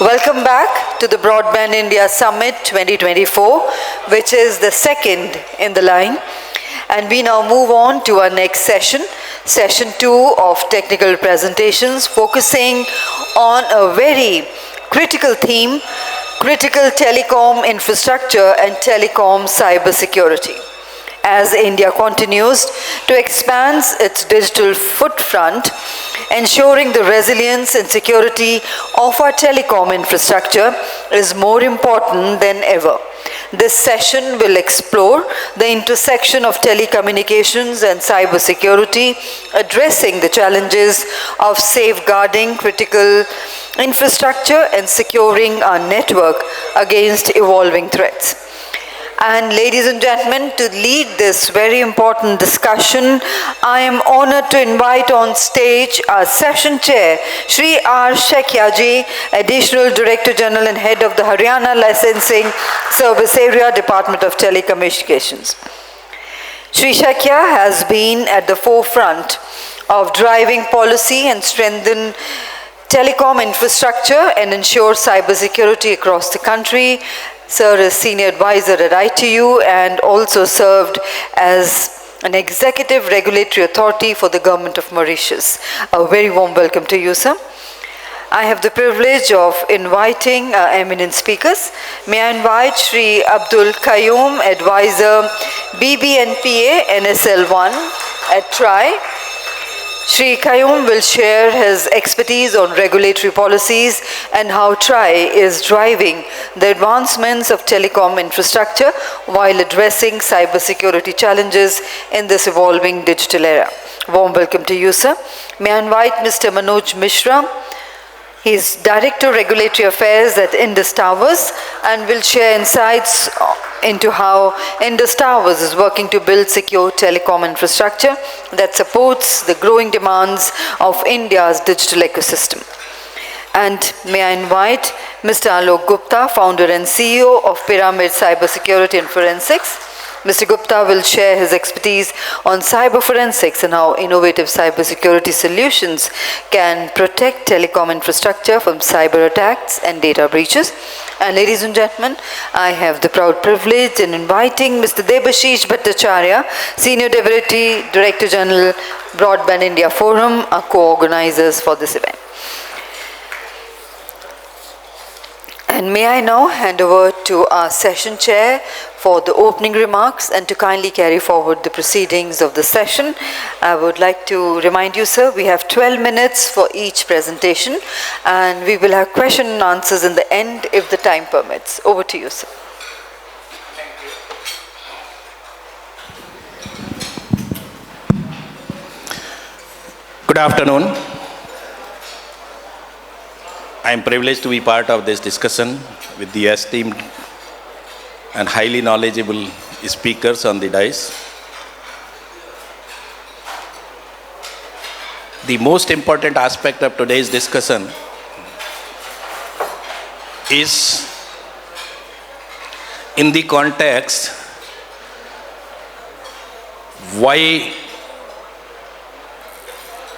Welcome back to the Broadband India Summit 2024, which is the second in the line. And we now move on to our next session, session 2 of technical presentations, focusing on a very critical theme, critical telecom infrastructure and telecom cybersecurity. As India continues to expand its digital footprint, ensuring the resilience and security of our telecom infrastructure is more important than ever. This session will explore the intersection of telecommunications and cybersecurity, addressing the challenges of safeguarding critical infrastructure and securing our network against evolving threats. And ladies and gentlemen, to lead this very important discussion, I am honored to invite on stage our session chair, Shri R. Shekya ji, Additional Director General and Head of the Haryana Licensing Service Area, Department of Telecommunications. Shri Shekya has been at the forefront of driving policy and strengthen telecom infrastructure and ensure cybersecurity across the country. Sir is Senior Advisor at ITU and also served as an Executive Regulatory Authority for the Government of Mauritius. A very warm welcome to you, sir. I have the privilege of inviting eminent speakers. May I invite Shri Abdul Qayyum, Advisor, BBNPA NSL1 at TRI. Shri Qayyum will share his expertise on regulatory policies and how TRI is driving the advancements of telecom infrastructure while addressing cybersecurity challenges in this evolving digital era. Warm welcome to you, sir. May I invite Mr. Manoj Mishra. He is Director Regulatory Affairs at Indus Towers and will share insights into how Indus Towers is working to build secure telecom infrastructure that supports the growing demands of India's digital ecosystem. And may I invite Mr. Alok Gupta, Founder and CEO of Pyramid Cybersecurity and Forensics. Mr. Gupta will share his expertise on cyber forensics and how innovative cybersecurity solutions can protect telecom infrastructure from cyber attacks and data breaches. And ladies and gentlemen, I have the proud privilege in inviting Mr. Debashish Bhattacharya, Senior Deputy Director General, Broadband India Forum, our co-organizers for this event. And may I now hand over to our session chair for the opening remarks and to kindly carry forward the proceedings of the session. I would like to remind you, sir, we have 12 minutes for each presentation and we will have question and answers in the end if the time permits. Over to you, sir. Good afternoon. I am privileged to be part of this discussion with the esteemed and highly knowledgeable speakers on the dais. The most important aspect of today's discussion is in the context why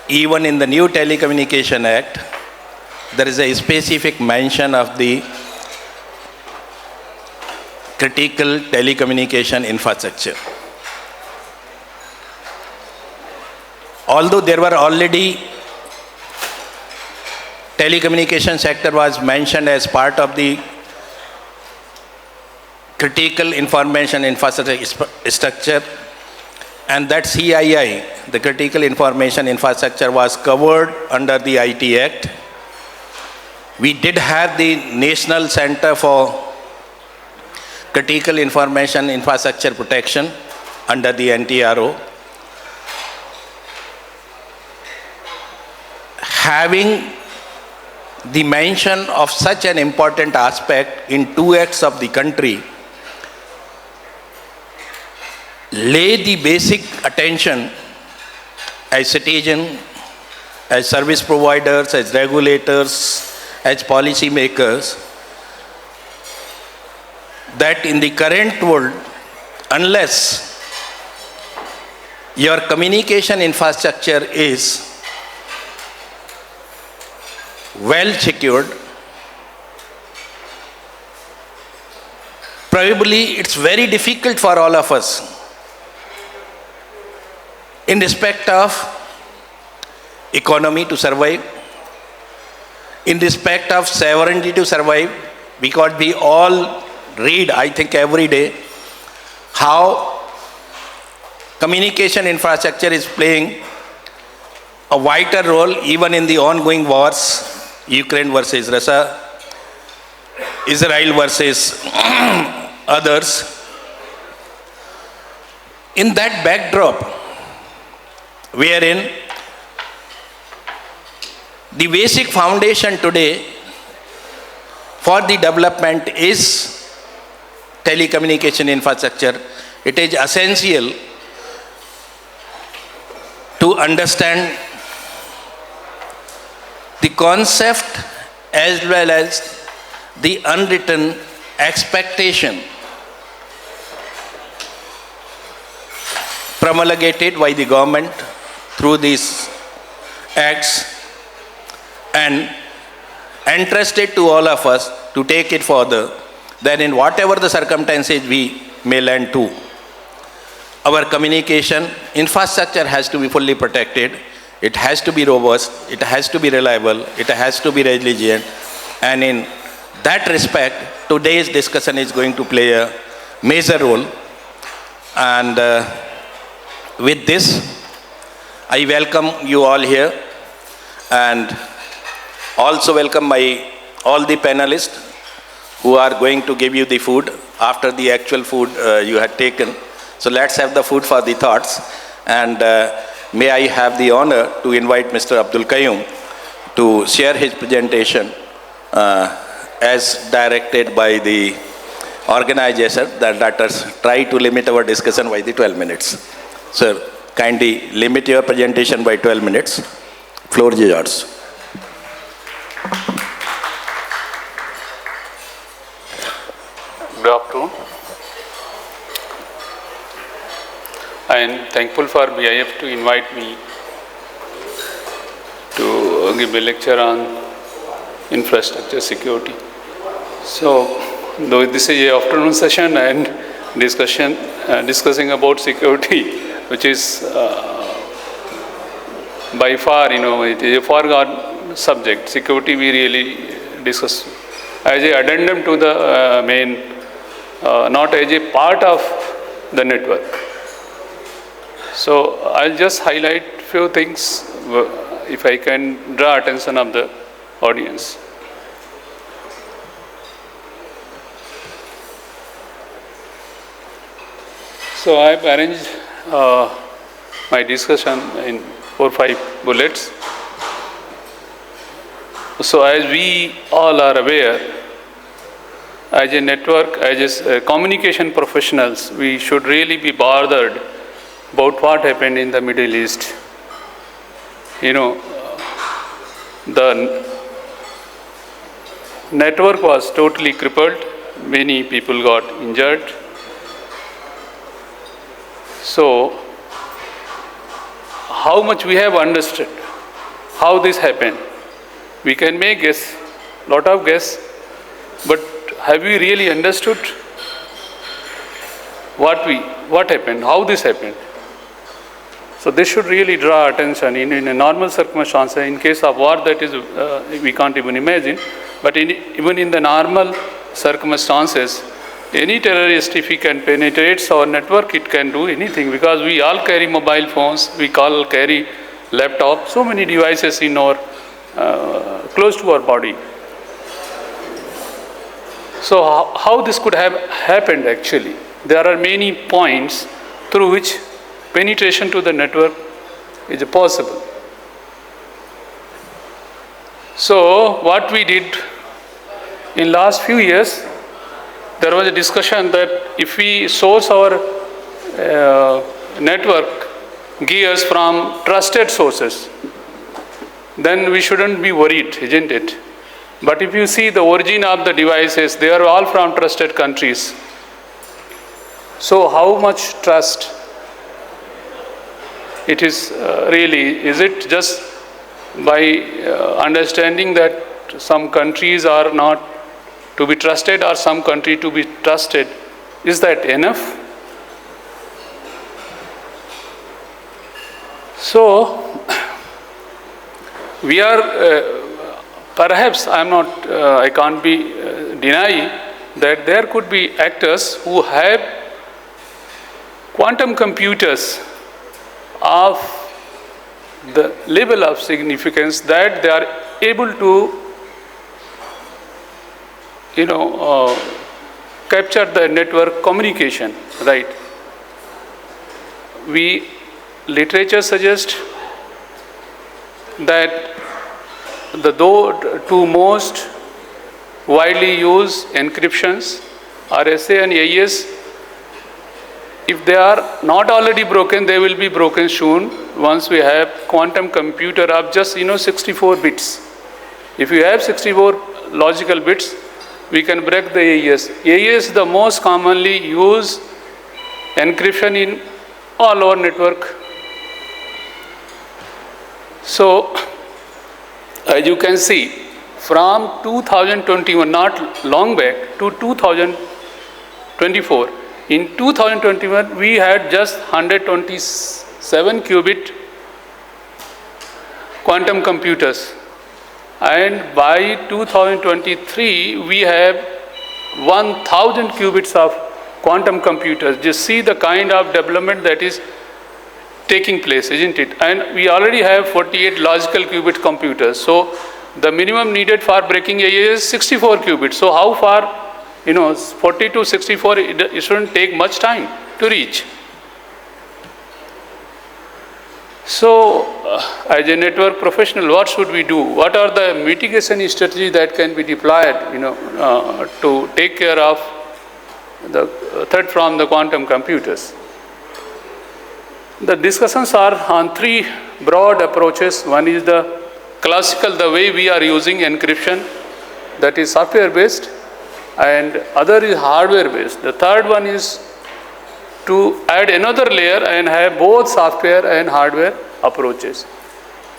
even in the new Telecommunication Act, there is a specific mention of the critical telecommunication infrastructure. Although there were already telecommunication sector was mentioned as part of the critical information infrastructure, and that CII, the critical information infrastructure, was covered under the IT Act. We did have the National Center for Critical Information Infrastructure Protection under the NTRO. Having the mention of such an important aspect in 2 acts of the country lay the basic attention as citizens, as service providers, as regulators, as policy makers, that in the current world, unless your communication infrastructure is well secured, probably it's very difficult for all of us in respect of economy to survive, in respect of sovereignty to survive, because we all read, I think every day, how communication infrastructure is playing a vital role even in the ongoing wars, Ukraine versus Russia, Israel versus others. In that backdrop, wherein the basic foundation today for the development is telecommunication infrastructure, it is essential to understand the concept as well as the unwritten expectation promulgated by the government through these acts and entrusted to all of us to take it further, then in whatever the circumstances we may land to, our communication infrastructure has to be fully protected, it has to be robust, it has to be reliable, it has to be resilient, and in that respect, today's discussion is going to play a major role. And with this, I welcome you all here, and also welcome all the panelists who are going to give you the food after the actual food you had taken. So let's have the food for the thoughts. And may I have the honor to invite Mr. Abdul Qayyum to share his presentation as directed by the organizer, that let us try to limit our discussion by the 12 minutes. Sir, kindly limit your presentation by 12 minutes. Floor is yours. Good afternoon. I am thankful for BIF to invite me to give a lecture on infrastructure security. So, though this is an afternoon session and discussing about security, which is by far, it is a foregone subject. Security we really discuss as an addendum to the main, not as a part of the network. So I'll just highlight few things if I can draw attention of the audience. So I've arranged my discussion in 4 or 5 bullets. So as we all are aware, as a network, as a communication professionals, we should really be bothered about what happened in the Middle East. The network was totally crippled. Many people got injured. So, how much we have understood how this happened? We can make guess, lot of guess, but have we really understood what happened, how this happened? So this should really draw attention in a normal circumstance. In case of war, that is we can't even imagine, but even in the normal circumstances, any terrorist, if he can penetrate our network, it can do anything, because we all carry mobile phones, we all carry laptop, so many devices in our close to our body. So how this could have happened actually? There are many points through which penetration to the network is possible. So what we did in last few years, there was a discussion that if we source our network gears from trusted sources, then we shouldn't be worried, isn't it? But if you see the origin of the devices, they are all from trusted countries. So how much trust it is really? Is it just by understanding that some countries are not to be trusted or some country to be trusted? Is that enough? So, we are, perhaps I can't be denying that there could be actors who have quantum computers of the level of significance that they are able to, capture the network communication, right? Literature suggests that the two most widely used encryptions are SA and AES. If they are not already broken, they will be broken soon once we have quantum computer of just 64 bits. If you have 64 logical bits, we can break the AES. AES is the most commonly used encryption in all our network. So, as you can see, from 2021, not long back, to 2024, in 2021, we had just 127 qubit quantum computers. And by 2023, we have 1,000 qubits of quantum computers. Just see the kind of development that is taking place, isn't it? And we already have 48 logical qubit computers. So the minimum needed for breaking AES is 64 qubits. So how far, 40 to 64, it shouldn't take much time to reach. So, as a network professional, what should we do? What are the mitigation strategies that can be deployed, to take care of the threat from the quantum computers? The discussions are on three broad approaches. One is the classical, the way we are using encryption, that is software-based, and other is hardware-based. The third one is to add another layer and have both software and hardware approaches.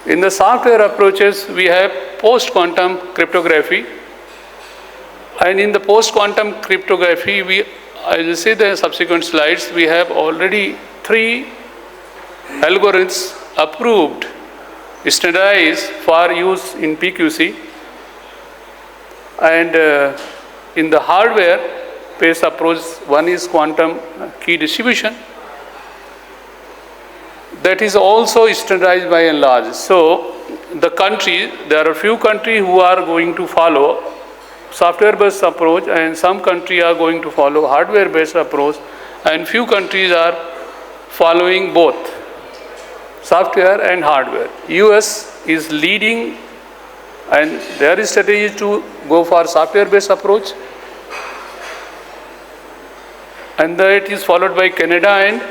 In the software approaches, we have post-quantum cryptography. And in the post-quantum cryptography, as you see the subsequent slides, we have already 3 algorithms approved, standardized for use in PQC. And in the hardware-based approach, one is quantum key distribution. That is also standardized by and large. So there are few countries who are going to follow software-based approach, and some countries are going to follow hardware-based approach, and few countries are following both software and hardware. US is leading, and their strategy is to go for software-based approach, and it is followed by Canada and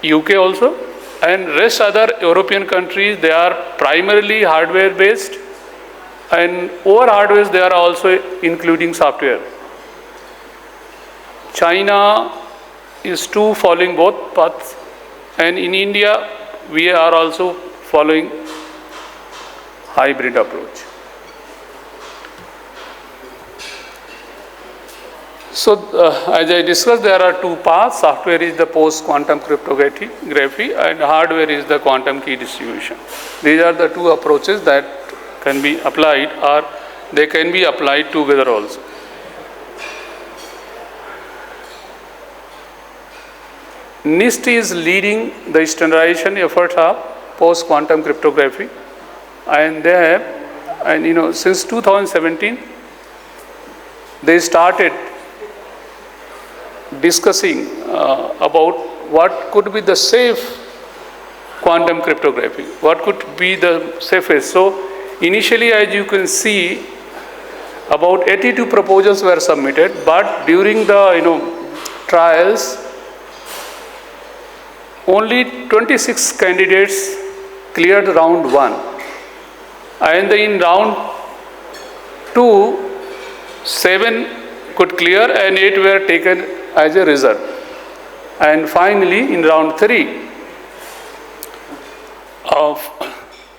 UK also, and rest other European countries, they are primarily hardware-based, and over hardware they are also including software. China is too following both paths, and in India we are also following hybrid approach. So, as I discussed, there are 2 paths. Software is the post-quantum cryptography, and hardware is the quantum key distribution. These are the 2 approaches that can be applied, or they can be applied together also. NIST is leading the standardization efforts of post-quantum cryptography, and they have, since 2017, they started discussing about what could be the safe quantum cryptography, what could be the safest. So initially, as you can see, about 82 proposals were submitted, but during the trials, only 26 candidates cleared round 1, and in round 2, 7 could clear and 8 were taken as a reserve. And finally, in round 3,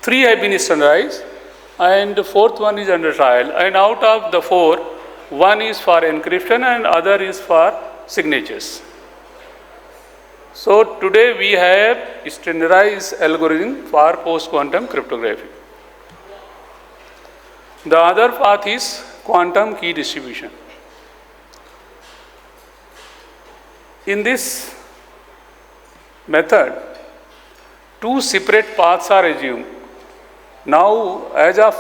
3 have been standardized, and the 4th one is under trial. And out of the 4, 1 is for encryption and other is for signatures. So today we have standardized algorithm for post-quantum cryptography. The other path is quantum key distribution. In this method, two separate paths are assumed. Now, as of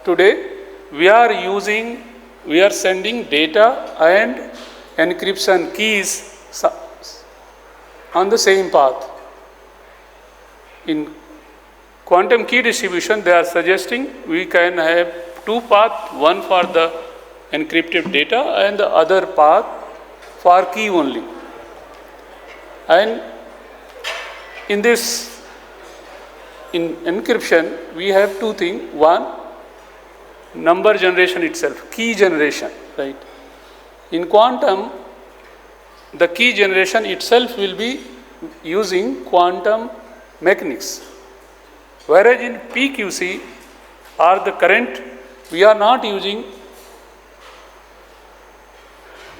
today, we are sending data and encryption keys on the same path. In quantum key distribution, they are suggesting we can have two paths, one for the encrypted data and the other path for key only. And in this, in encryption, we have two things. One, number generation itself, key generation, right? In quantum, the key generation itself will be using quantum mechanics. Whereas in PQC or the current, we are not using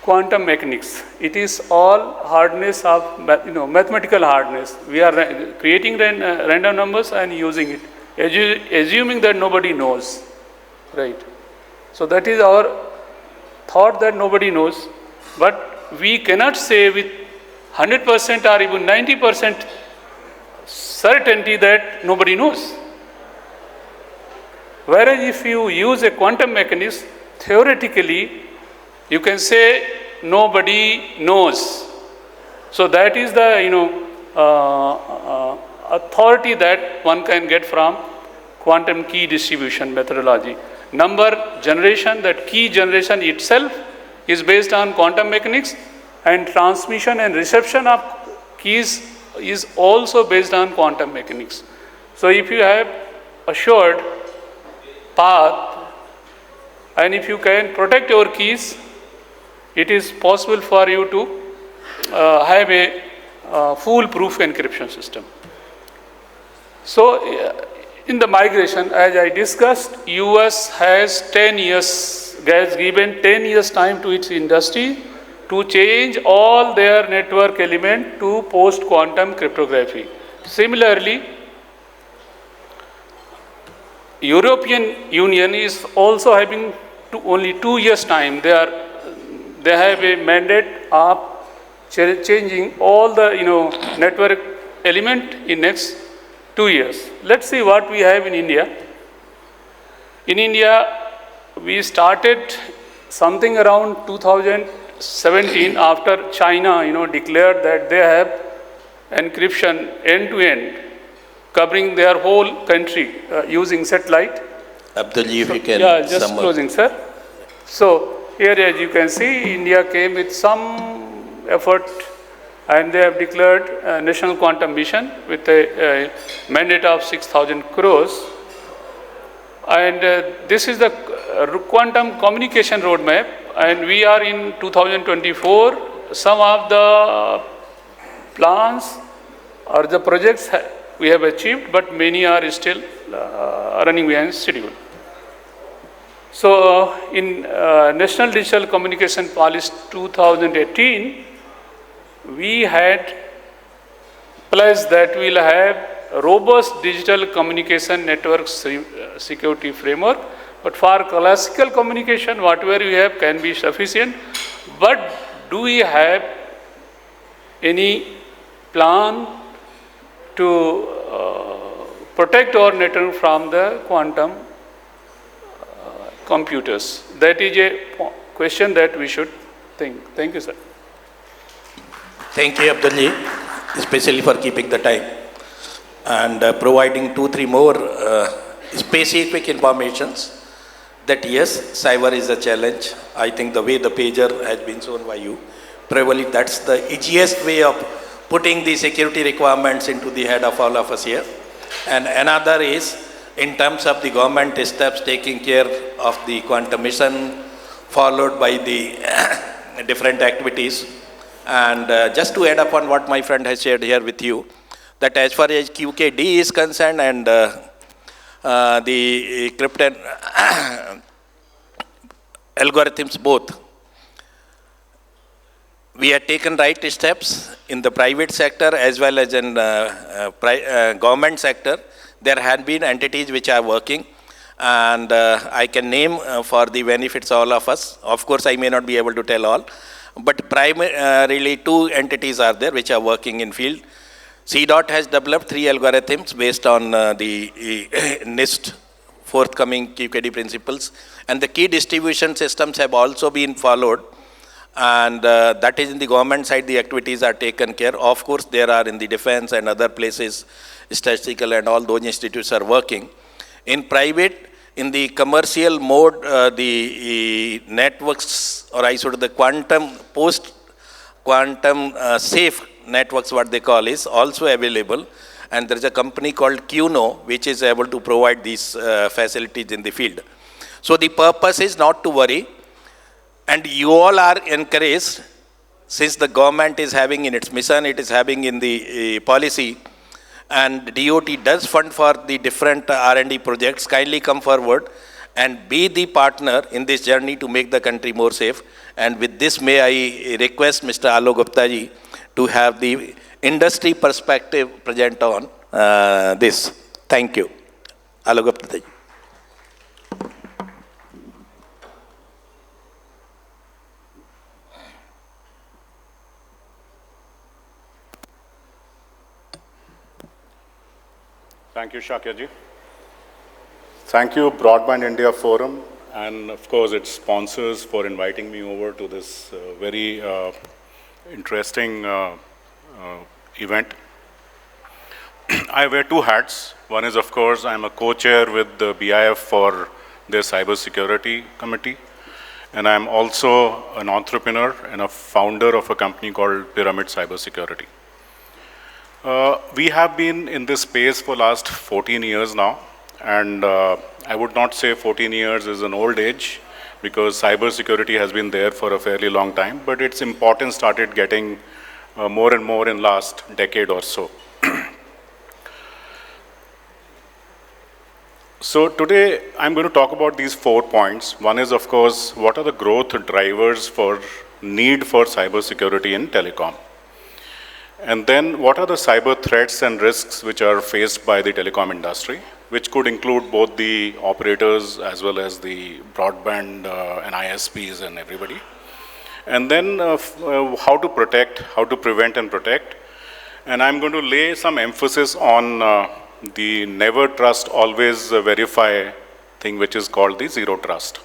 quantum mechanics. It is all hardness of, mathematical hardness. We are creating random numbers and using it, assuming that nobody knows, right? So that is our thought, that nobody knows, but we cannot say with 100% or even 90% certainty that nobody knows. Whereas if you use a quantum mechanism, theoretically, you can say nobody knows. So that is the authority that one can get from quantum key distribution methodology. Number generation, that key generation itself is based on quantum mechanics, and transmission and reception of keys is also based on quantum mechanics. So if you have assured path and if you can protect your keys, it is possible for you to have a foolproof encryption system. So in the migration, as I discussed, US has given 10 years time to its industry to change all their network element to post-quantum cryptography. Similarly, European Union is also having only 2 years time. They have a mandate of changing all the network element in next 2 years. Let's see what we have in India. In India, we started something around 2017 after China, declared that they have encryption end-to-end, covering their whole country using satellite. Abdul, if you can. Yeah, just closing, sir. So here, as you can see, India came with some effort, and they have declared a national quantum mission with a mandate of 6,000 crores. And this is the quantum communication roadmap, and we are in 2024. Some of the plans or the projects we have achieved, but many are still running behind schedule. So in National Digital Communication Policy 2018, we had pledged that we will have a robust digital communication network security framework, but for classical communication, whatever we have can be sufficient. But do we have any plan to protect our network from the quantum computers? That is a question that we should think. Thank you, sir. Thank you, Abdul, especially for keeping the time and providing 2-3 more specific informations that yes, cyber is a challenge. I think the way the pager has been shown by you, probably that's the easiest way of putting the security requirements into the head of all of us here. And another is in terms of the government steps taking care of the quantum mission, followed by the different activities. And just to add upon what my friend has shared here with you, that as far as QKD is concerned and the crypto algorithms both, We have taken right steps in the private sector as well as in government sector. There have been entities which are working, and I can name for the benefits all of us. Of course, I may not be able to tell all, but primarily 2 entities are there which are working in field. CDOT has developed 3 algorithms based on the NIST forthcoming QKD principles, and the key distribution systems have also been followed. And that is in the government side, the activities are taken care. Of course, there are in the defense and other places, statistical and all those institutes are working. In private, in the commercial mode, the networks, or I should the quantum, post-quantum safe networks, what they call, is also available. And there is a company called QNO, which is able to provide these facilities in the field. So the purpose is not to worry. And you all are encouraged, since the government is having in its mission, it is having in the policy, and DOT does fund for the different R&D projects. Kindly come forward and be the partner in this journey to make the country more safe. And with this, may I request Mr. Alok Gupta ji to have the industry perspective present on this. Thank you. Alok Gupta ji. Thank you, Shakya ji. Thank you, Broadband India Forum, and of course its sponsors for inviting me over to this very interesting event. I wear 2 hats. One is, of course, I'm a co-chair with the BIF for their cybersecurity committee, and I'm also an entrepreneur and a founder of a company called Pyramid Cybersecurity. We have been in this space for last 14 years now, and I would not say 14 years is an old age, because cybersecurity has been there for a fairly long time, but its importance started getting more and more in last decade or so. So today I'm going to talk about these 4 points. One is, of course, what are the growth drivers for need for cybersecurity in telecom? And then what are the cyber threats and risks which are faced by the telecom industry, which could include both the operators as well as the broadband and ISPs and everybody. And then how to protect, how to prevent and protect. And I'm going to lay some emphasis on the never trust, always verify thing, which is called the zero trust.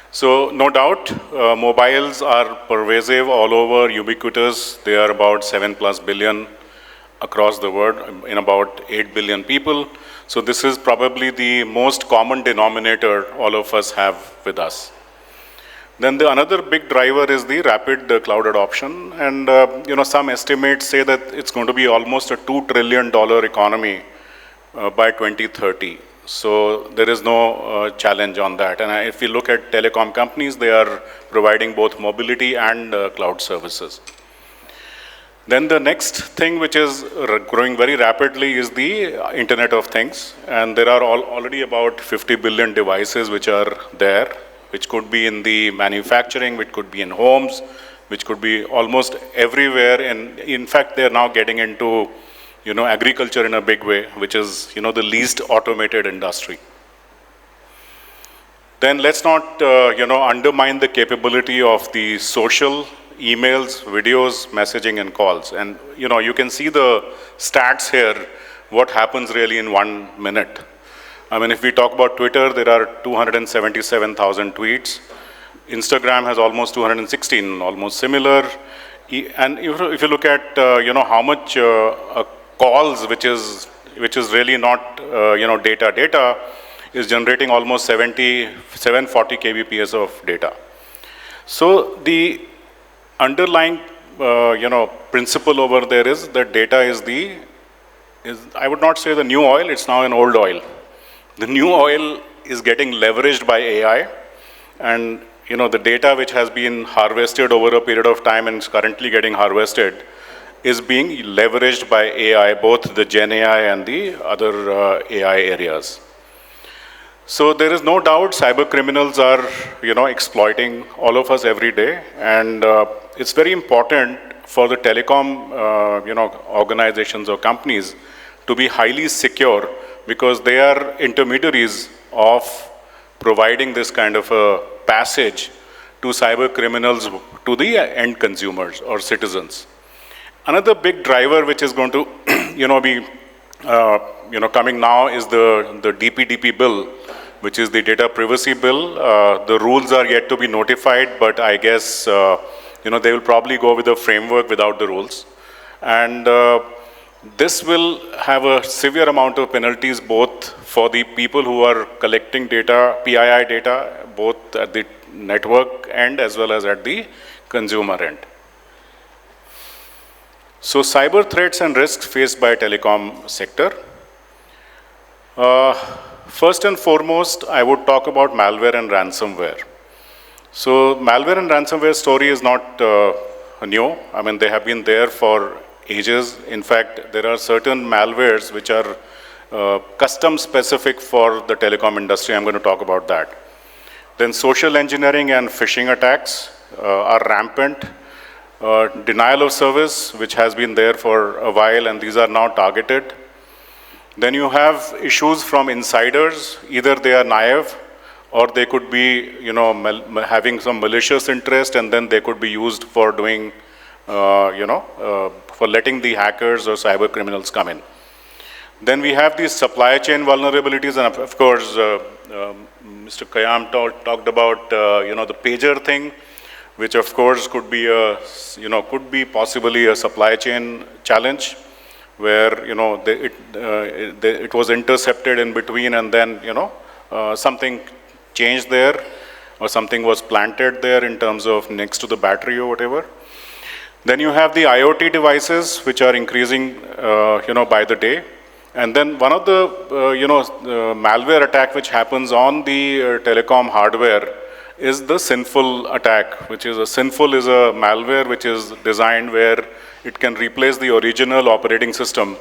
So no doubt, mobiles are pervasive all over, ubiquitous. They are about 7+ billion across the world, in about 8 billion people. So this is probably the most common denominator all of us have with us. Then another big driver is the rapid cloud adoption. And some estimates say that it's going to be almost a $2 trillion economy by 2030. So there is no challenge on that. And if you look at telecom companies, they are providing both mobility and cloud services. Then the next thing which is growing very rapidly is the Internet of Things. And there are already about 50 billion devices which are there, which could be in the manufacturing, which could be in homes, which could be almost everywhere. And in fact, they're now getting into agriculture in a big way, which is, the least automated industry. Then let's not, undermine the capability of the social, emails, videos, messaging, and calls. And, you can see the stats here, what happens really in 1 minute. I mean, if we talk about Twitter, there are 277,000 tweets. Instagram has almost 216, almost similar. And if you look at, how much calls, which is really not, data, is generating almost 740 kbps of data. So the underlying, principle over there is that data is I would not say the new oil, it's now an old oil. The new oil is getting leveraged by AI, and, the data which has been harvested over a period of time and is currently getting harvested is being leveraged by AI, both the Gen AI and the other AI areas. So there is no doubt cyber criminals are, exploiting all of us every day, and it's very important for the telecom, organizations or companies to be highly secure, because they are intermediaries of providing this kind of a passage to cyber criminals, to the end consumers or citizens. Another big driver which is going to, be, coming now is the DPDP bill, which is the data privacy bill. The rules are yet to be notified, but I guess, they will probably go with a framework without the rules. And this will have a severe amount of penalties, both for the people who are collecting data, PII data, both at the network end as well as at the consumer end. So cyber threats and risks faced by telecom sector. First and foremost, I would talk about malware and ransomware. So malware and ransomware story is not new. I mean, they have been there for ages. In fact, there are certain malwares which are custom specific for the telecom industry. I'm going to talk about that. Then social engineering and phishing attacks are rampant. Denial of service, which has been there for a while, and these are now targeted. Then you have issues from insiders. Either they are naive, or they could be, having some malicious interest, and then they could be used for doing, for letting the hackers or cyber criminals come in. Then we have these supply chain vulnerabilities, and of course, Mr. Kayam talked about, the pager thing, which of course could be could be possibly a supply chain challenge, where it was intercepted in between, and then something changed there, or something was planted there in terms of next to the battery or whatever. Then you have the IoT devices, which are increasing by the day. And then one of the malware attack which happens on the telecom hardware is the sinful attack, which is sinful is a malware which is designed where it can replace the original operating system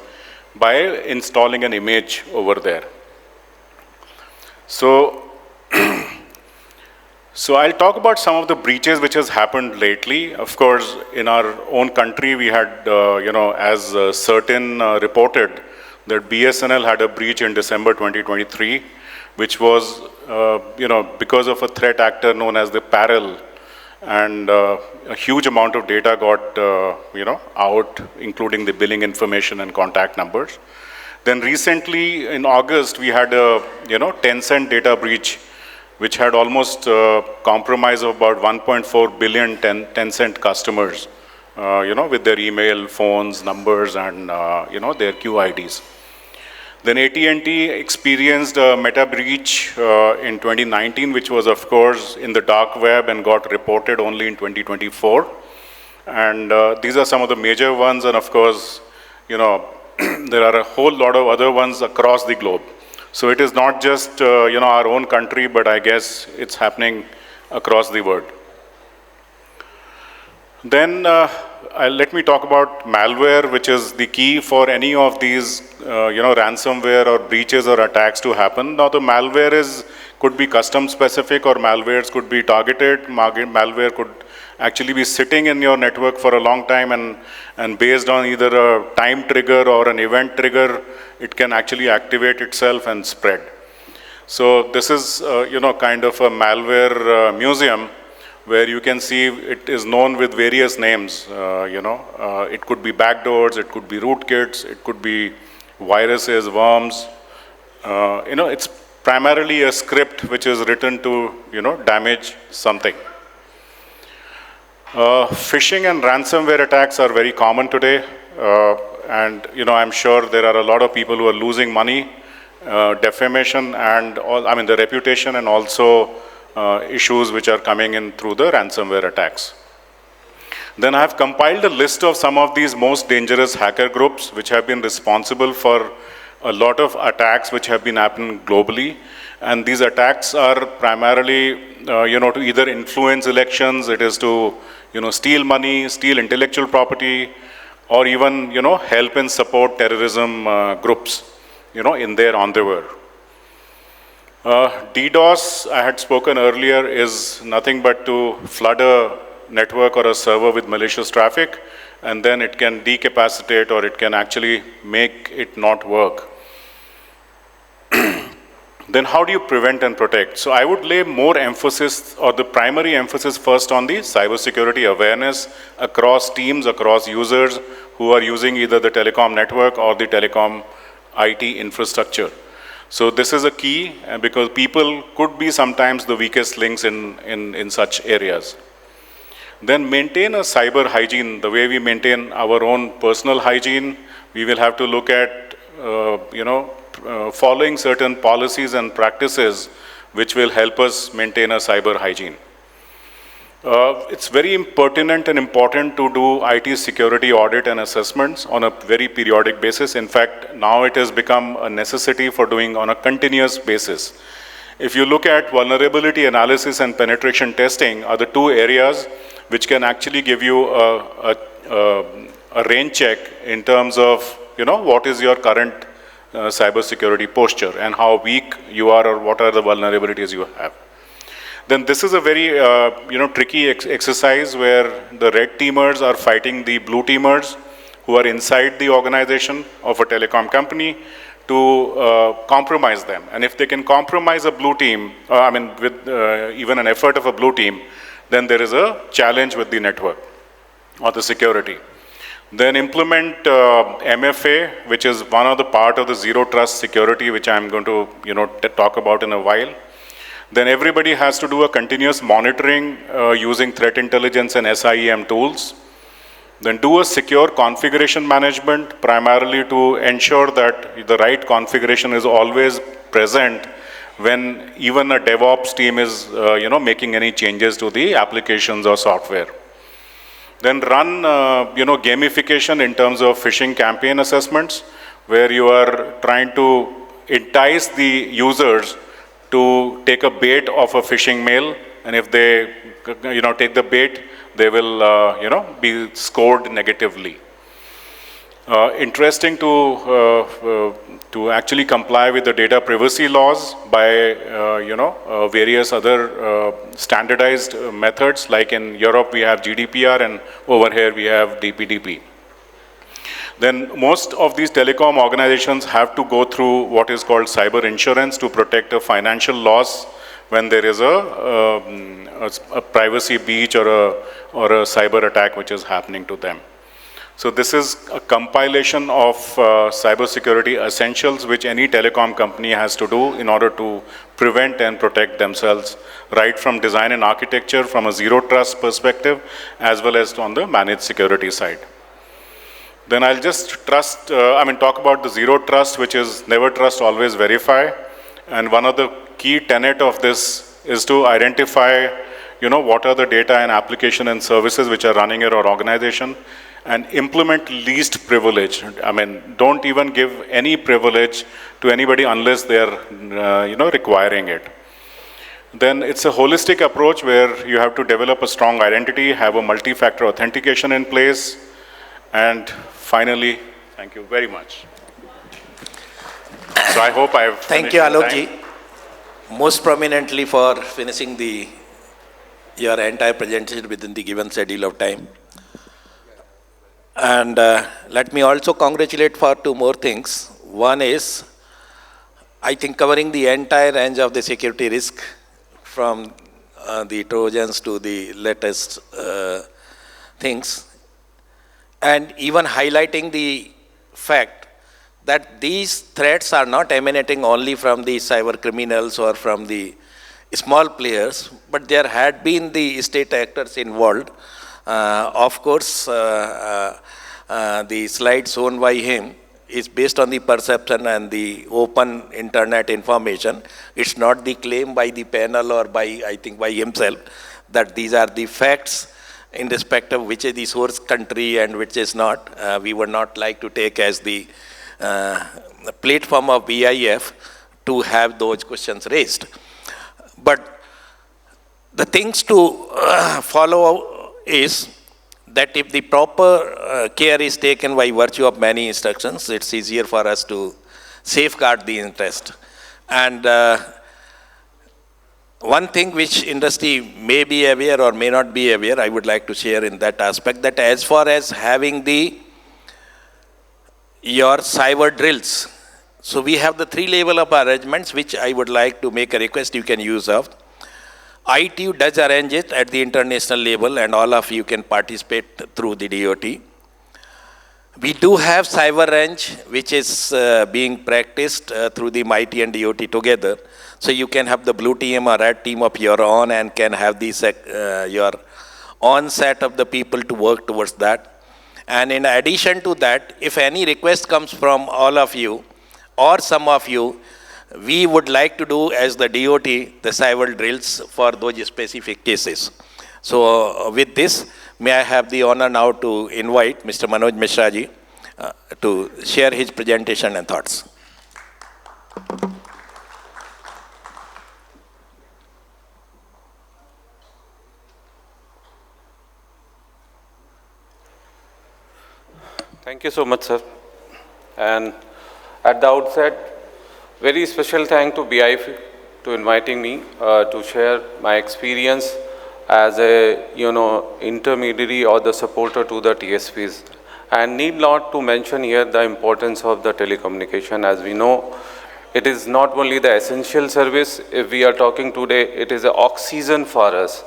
by installing an image over there. So, I'll talk about some of the breaches which has happened lately. Of course, in our own country, we had, as certain reported, that BSNL had a breach in December 2023, which was, because of a threat actor known as the Parallel, and a huge amount of data got, out, including the billing information and contact numbers. Then recently, in August, we had a, 10-cent data breach, which had almost compromise of about 1.4 billion 10-cent customers, with their email, phones, numbers, and, their QIDs. Then AT&T experienced a meta breach in 2019, which was, of course, in the dark web and got reported only in 2024. And these are some of the major ones, and of course, there are a whole lot of other ones across the globe. So it is not just, our own country, but I guess it's happening across the world. Then let me talk about malware, which is the key for any of these, ransomware or breaches or attacks to happen. Now, the malware could be custom specific, or malwares could be targeted. Malware could actually be sitting in your network for a long time, and based on either a time trigger or an event trigger, it can actually activate itself and spread. So this is, kind of a malware museum, where you can see it is known with various names. It could be backdoors, it could be rootkits, it could be viruses, worms. It's primarily a script which is written to, damage something. Phishing and ransomware attacks are very common today. And, I'm sure there are a lot of people who are losing money, defamation, and the reputation, and also issues which are coming in through the ransomware attacks. Then I have compiled a list of some of these most dangerous hacker groups which have been responsible for a lot of attacks which have been happening globally. And these attacks are primarily, to either influence elections, it is to, steal money, steal intellectual property, or even, help and support terrorism groups, in their endeavor. DDoS, I had spoken earlier, is nothing but to flood a network or a server with malicious traffic, and then it can decapacitate or it can actually make it not work. Then how do you prevent and protect? So I would lay more emphasis, or the primary emphasis first, on the cybersecurity awareness across teams, across users who are using either the telecom network or the telecom IT infrastructure. So this is a key, because people could be sometimes the weakest links in such areas. Then maintain a cyber hygiene. The way we maintain our own personal hygiene, we will have to look at, following certain policies and practices which will help us maintain a cyber hygiene. It's very pertinent and important to do IT security audit and assessments on a very periodic basis. In fact, now it has become a necessity for doing on a continuous basis. If you look at vulnerability analysis and penetration testing are the two areas which can actually give you a range check in terms of, what is your current cybersecurity posture and how weak you are or what are the vulnerabilities you have. Then this is a very tricky exercise where the red teamers are fighting the blue teamers who are inside the organization of a telecom company to compromise them. And if they can compromise a blue team, with even an effort of a blue team, then there is a challenge with the network or the security. Then implement MFA, which is one of the part of the zero trust security, which I'm going to talk about in a while. Then everybody has to do a continuous monitoring using threat intelligence and SIEM tools. Then do a secure configuration management, primarily to ensure that the right configuration is always present when even a DevOps team is making any changes to the applications or software. Then run gamification in terms of phishing campaign assessments, where you are trying to entice the users to take a bait of a phishing mail, and if they take the bait, they will be scored negatively. Interesting to actually comply with the data privacy laws by various other standardized methods, like in Europe we have GDPR and over here we have DPDP. Then most of these telecom organizations have to go through what is called cyber insurance to protect a financial loss when there is a privacy breach or a cyber attack which is happening to them. So this is a compilation of cybersecurity essentials which any telecom company has to do in order to prevent and protect themselves, right from design and architecture from a zero trust perspective, as well as on the managed security side. Then I'll just talk about the zero trust, which is never trust, always verify. And one of the key tenet of this is to identify, what are the data and application and services which are running in our organization, and implement least privilege. Don't even give any privilege to anybody unless they're, requiring it. Then it's a holistic approach where you have to develop a strong identity, have a multi-factor authentication in place, and finally, thank you very much. So I hope I've Thank you, Alok-ji, most prominently for finishing your entire presentation within the given schedule of time. And let me also congratulate for two more things. One is, I think, covering the entire range of the security risk, from the Trojans to the latest things, and even highlighting the fact that these threats are not emanating only from the cyber criminals or from the small players, but there had been the state actors involved. Of course, the slide shown by him is based on the perception and the open internet information. It's not the claim by the panel or by himself that these are the facts in respect of which is the source country and which is not. We would not like to take as the platform of BIF to have those questions raised. But the things to follow is that if the proper care is taken by virtue of many instructions, it's easier for us to safeguard the interest. And one thing which industry may be aware or may not be aware, I would like to share in that aspect, that as far as having your cyber drills, so we have the 3 level of arrangements which I would like to make a request you can use of. ITU does arrange it at the international level and all of you can participate through the DOT. We do have cyber range which is being practiced through the MIT and DOT together. So you can have the blue team or red team of your own and can have your own set of the people to work towards that. And in addition to that, if any request comes from all of you or some of you, we would like to do as the DOT, the cyber drills for those specific cases. So with this, may I have the honor now to invite Mr. Manoj Mishra ji to share his presentation and thoughts. Thank you so much, sir. And at the outset, very special thank to BIF to inviting me to share my experience as a intermediary or the supporter to the TSPs. And need not to mention here the importance of the telecommunication. As we know, it is not only the essential service. If we are talking today, it is an oxygen for us.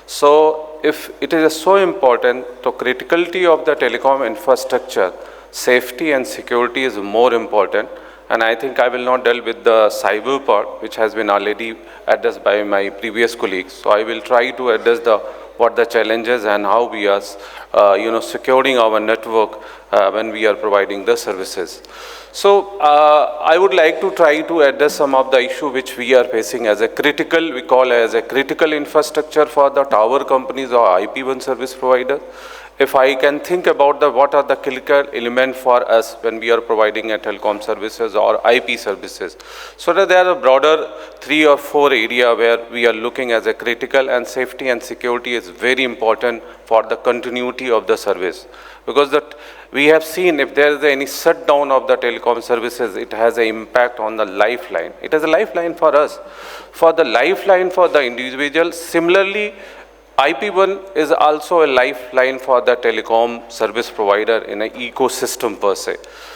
So if it is so important, the criticality of the telecom infrastructure, safety and security is more important. And I think I will not delve with the cyber part, which has been already addressed by my previous colleagues. So I will try to address what the challenges and how we are, securing our network when we are providing the services. So I would like to try to address some of the issue which we are facing as a critical, we call as a critical infrastructure for the tower companies or IP1 service providers. If I can think about what are the critical element for us when we are providing a telecom services or IP services. So that there are broader 3 or 4 area where we are looking as a critical, and safety and security is very important for the continuity of the service. Because that we have seen if there is any shutdown of the telecom services, it has an impact on the lifeline. It is a lifeline for us. For the lifeline for the individual, similarly, IP1 is also a lifeline for the telecom service provider in an ecosystem per se.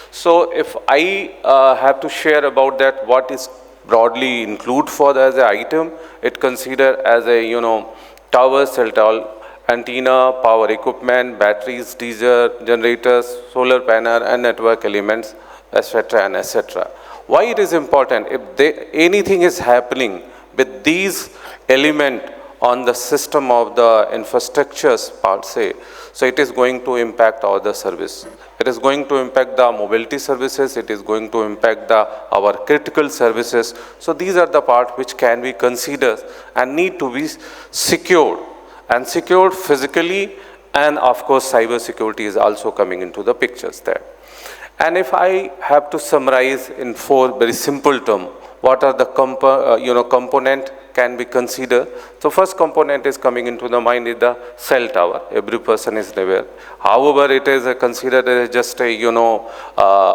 So if I have to share about that, what is broadly include for as an item, it consider as a tower, cell tower, antenna, power equipment, batteries, diesel generators, solar panel, and network elements, etc. and etc. Why it is important? If anything is happening with these elements on the system of the infrastructures part say, so it is going to impact all the service. It is going to impact the mobility services, it is going to impact our critical services. So these are the parts which can be considered and need to be secured, and secured physically, and of course cyber security is also coming into the pictures there. And if I have to summarize in 4 very simple terms, what are the component can be considered. So first component is coming into the mind is the cell tower. Every person is aware. However, it is considered as just a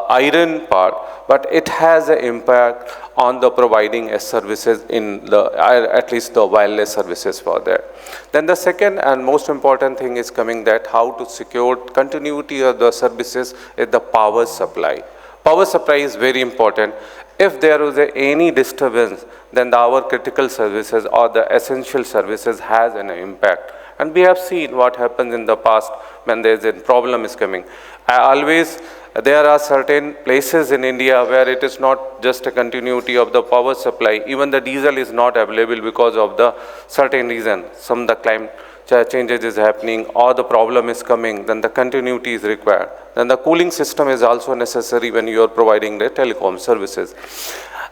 iron part, but it has an impact on the providing services in the at least the wireless services for that. Then the second and most important thing is coming that how to secure continuity of the services is the power supply. Power supply is very important. If there is any disturbance, then our critical services or the essential services has an impact. And we have seen what happens in the past when there is a problem is coming. There are certain places in India where it is not just a continuity of the power supply. Even the diesel is not available because of the certain reason. Some the climate changes is happening or the problem is coming, then the continuity is required. Then the cooling system is also necessary when you are providing the telecom services.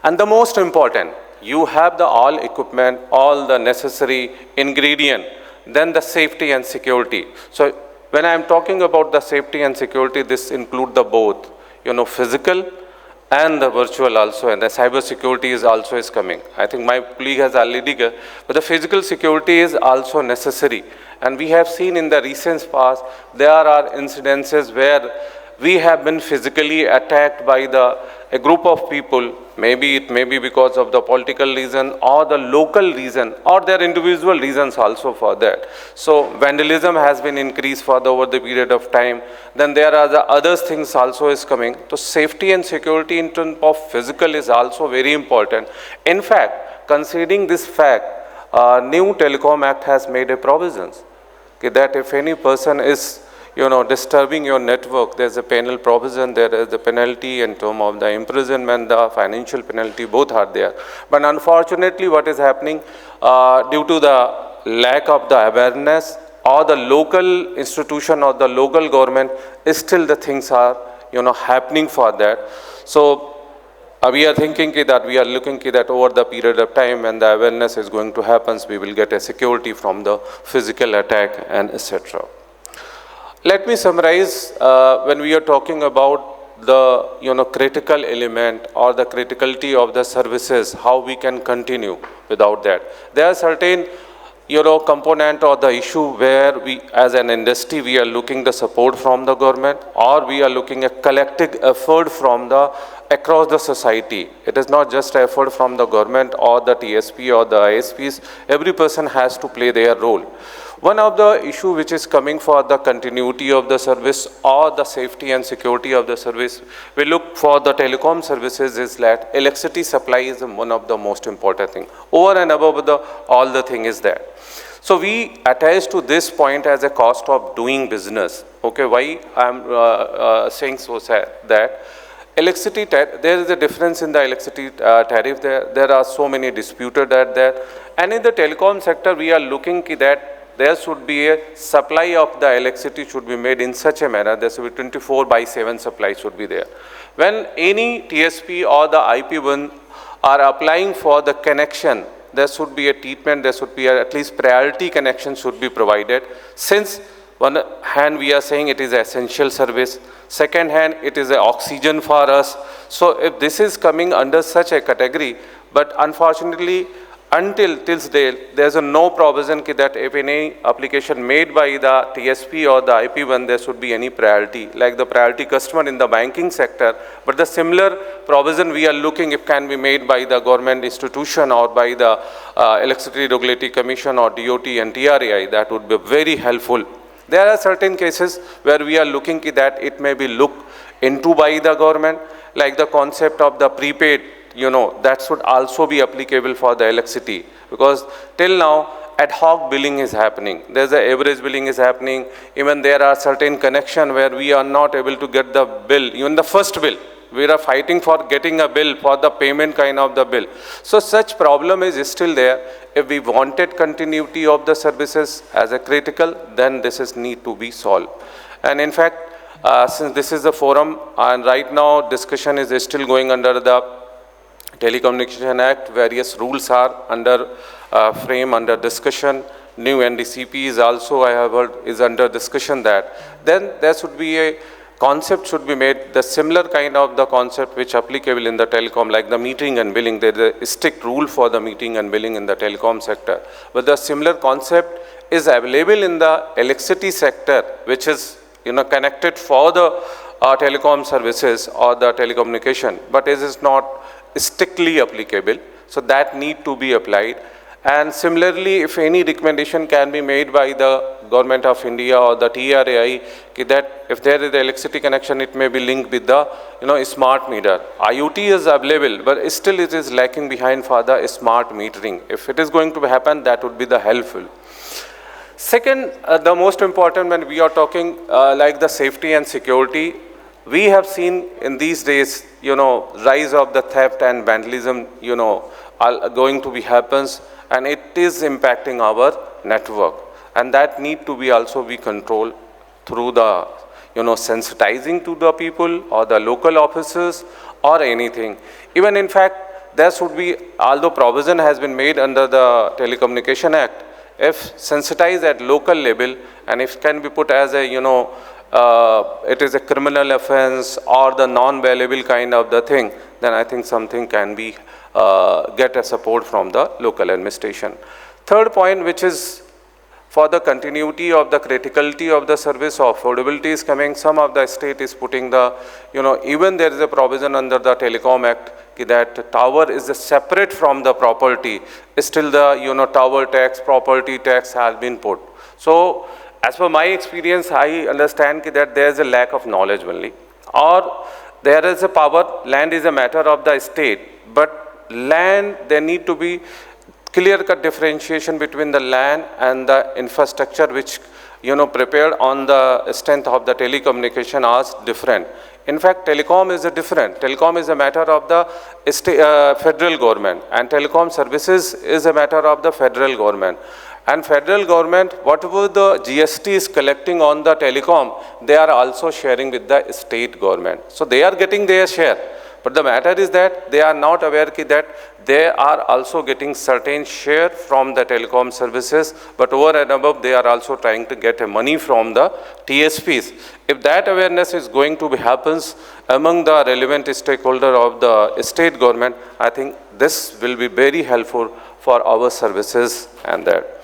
And the most important, you have the all equipment, all the necessary ingredient, then the safety and security. So when I am talking about the safety and security, this include the both, physical and the virtual also, and the cyber security is also coming. I think my colleague has already got, but the physical security is also necessary. And we have seen in the recent past, there are incidences where we have been physically attacked by a group of people Maybe it may be because of the political reason or the local reason or their individual reasons also for that. So vandalism has been increased for over the period of time. Then there are the other things also is coming. So safety and security in terms of physical is also very important. In fact, considering this fact, new Telecom Act has made a provisions that if any person is disturbing your network, there's a penal provision, there is a penalty in terms of the imprisonment, the financial penalty, both are there. But unfortunately, what is happening due to the lack of the awareness or the local institution or the local government, still the things are, happening for that. So we are thinking that we are looking that over the period of time when the awareness is going to happen, we will get a security from the physical attack and etc. Let me summarize when we are talking about the critical element or the criticality of the services, how we can continue without that. There are certain component or the issue where we as an industry we are looking the support from the government or we are looking at collective effort from the across the society. It is not just effort from the government or the TSP or the ISPs. Every person has to play their role. One of the issue which is coming for the continuity of the service or the safety and security of the service, we look for the telecom services is that electricity supply is one of the most important thing. Over and above all the thing is that. So we attach to this point as a cost of doing business. Okay, why I'm saying so that electricity, there is a difference in the electricity tariff there. There are so many disputed at that. And in the telecom sector, we are looking that there should be a supply of the electricity should be made in such a manner, there should be 24/7 supply should be there. When any TSP or the IP1 are applying for the connection, there should be a treatment, there should be at least priority connection should be provided. Since one hand we are saying it is an essential service, second hand it is an oxygen for us. So if this is coming under such a category, but unfortunately until today, there is no provision that if any application made by the TSP or the IP1, there should be any priority, like the priority customer in the banking sector. But the similar provision we are looking if can be made by the government institution or by the Electricity Regulatory Commission or DOT and TRAI, that would be very helpful. There are certain cases where we are looking that it may be looked into by the government, like the concept of the prepaid, that should also be applicable for the electricity, because till now ad hoc billing is happening. There's an average billing is happening. Even there are certain connection where we are not able to get the bill, even the first bill. We are fighting for getting a bill for the payment kind of the bill. So such problem is still there. If we wanted continuity of the services as a critical, then this is need to be solved. And in fact, since this is the forum, and right now discussion is still going under the Telecommunication Act, various rules are under frame, under discussion. New NDCP is also, I have heard, is under discussion that. Then there should be a concept should be made, the similar kind of the concept which applicable in the telecom, like the metering and billing. There is a strict rule for the metering and billing in the telecom sector. But the similar concept is available in the electricity sector, which is connected for the telecom services or the telecommunication, but it is not strictly applicable, so that need to be applied. And similarly, if any recommendation can be made by the Government of India or the TRAI, that if there is the electricity connection, it may be linked with the smart meter. IoT is available, but still it is lacking behind for the smart metering. If it is going to happen, that would be the helpful. Second, the most important when we are talking like the safety and security, we have seen in these days, rise of the theft and vandalism, are going to be happens, and it is impacting our network. And that need to be also be controlled through the, sensitizing to the people or the local officers or anything. Even in fact, there should be, although provision has been made under the Telecommunication Act, if sensitized at local level and if can be put as a, it is a criminal offense or the non-valuable kind of the thing, then I think something can be get a support from the local administration. Third point, which is for the continuity of the criticality of the service, affordability is coming. Some of the state is putting the, even there is a provision under the Telecom Act that tower is separate from the property, still the tower tax, property tax has been put. So as per my experience, I understand that there is a lack of knowledge only, or there is a power, land is a matter of the state, but land, there need to be clear-cut differentiation between the land and the infrastructure which prepared on the strength of the telecommunication as different. In fact, telecom is different. Telecom is a matter of the federal government, and telecom services is a matter of the federal government. And federal government, whatever the GST is collecting on the telecom, they are also sharing with the state government. So they are getting their share. But the matter is that they are not aware that they are also getting certain share from the telecom services, but over and above, they are also trying to get money from the TSPs. If that awareness is going to happens among the relevant stakeholder of the state government, I think this will be very helpful for our services and that.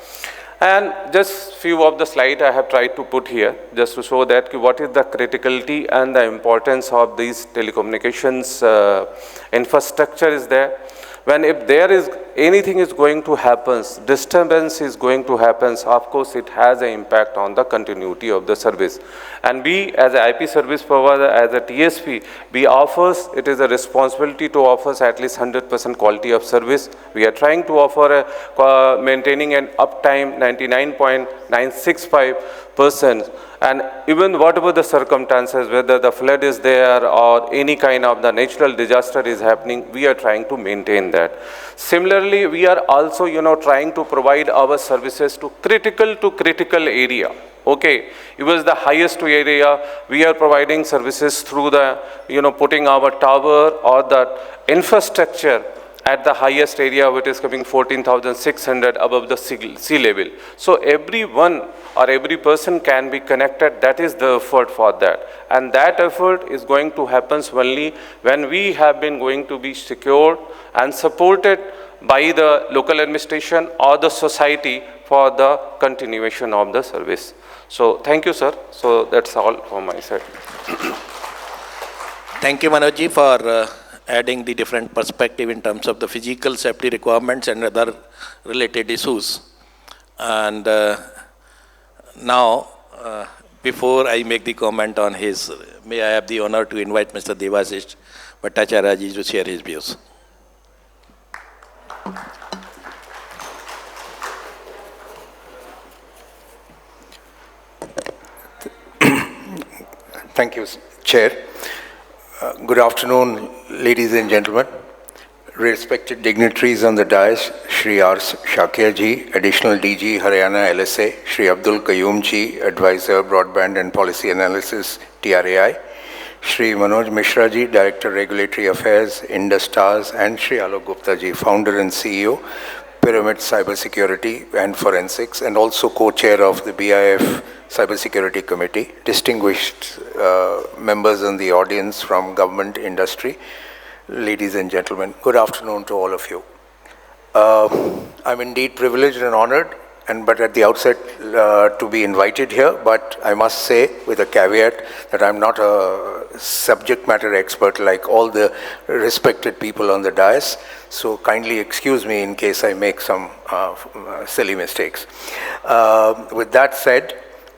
And just few of the slides I have tried to put here, just to show that what is the criticality and the importance of these telecommunications infrastructure is there. When if there is anything is going to happen, disturbance is going to happen, of course it has an impact on the continuity of the service. And we as a IP service provider, as a TSP, we offers, it is a responsibility to offer at least 100% quality of service. We are trying to offer maintaining an uptime 99.965%. And even whatever the circumstances, whether the flood is there or any kind of the natural disaster is happening, we are trying to maintain that. Similarly, we are also, trying to provide our services to critical area. Okay, it was the highest area. We are providing services through the, putting our tower or the infrastructure at the highest area, which is coming 14,600 above the sea level. So everyone or every person can be connected. That is the effort for that. And that effort is going to happen only when we have been going to be secured and supported by the local administration or the society for the continuation of the service. So thank you, sir. So that's all from my side. Thank you, Manojji, for adding the different perspective in terms of the physical safety requirements and other related issues. And now, before I make the comment on his, may I have the honor to invite Mr. Devasish Bhattacharya ji to share his views. Thank you, Chair. Good afternoon, ladies and gentlemen. Respected dignitaries on the dais, Shri R. Shakya ji, Additional DG, Haryana LSA, Shri Abdul Qayyum ji, Advisor, Broadband and Policy Analysis, TRAI, Shri Manoj Mishra ji, Director, Regulatory Affairs, Indus Towers, and Shri Alok Gupta ji, Founder and CEO, Pyramid Cybersecurity and Forensics, and also co-chair of the BIF Cybersecurity Committee, distinguished members in the audience from government, industry, ladies and gentlemen, good afternoon to all of you. I'm indeed privileged and honored, but at the outset to be invited here, but I must say with a caveat that I'm not a subject matter expert like all the respected people on the dais, so kindly excuse me in case I make some silly mistakes. With that said,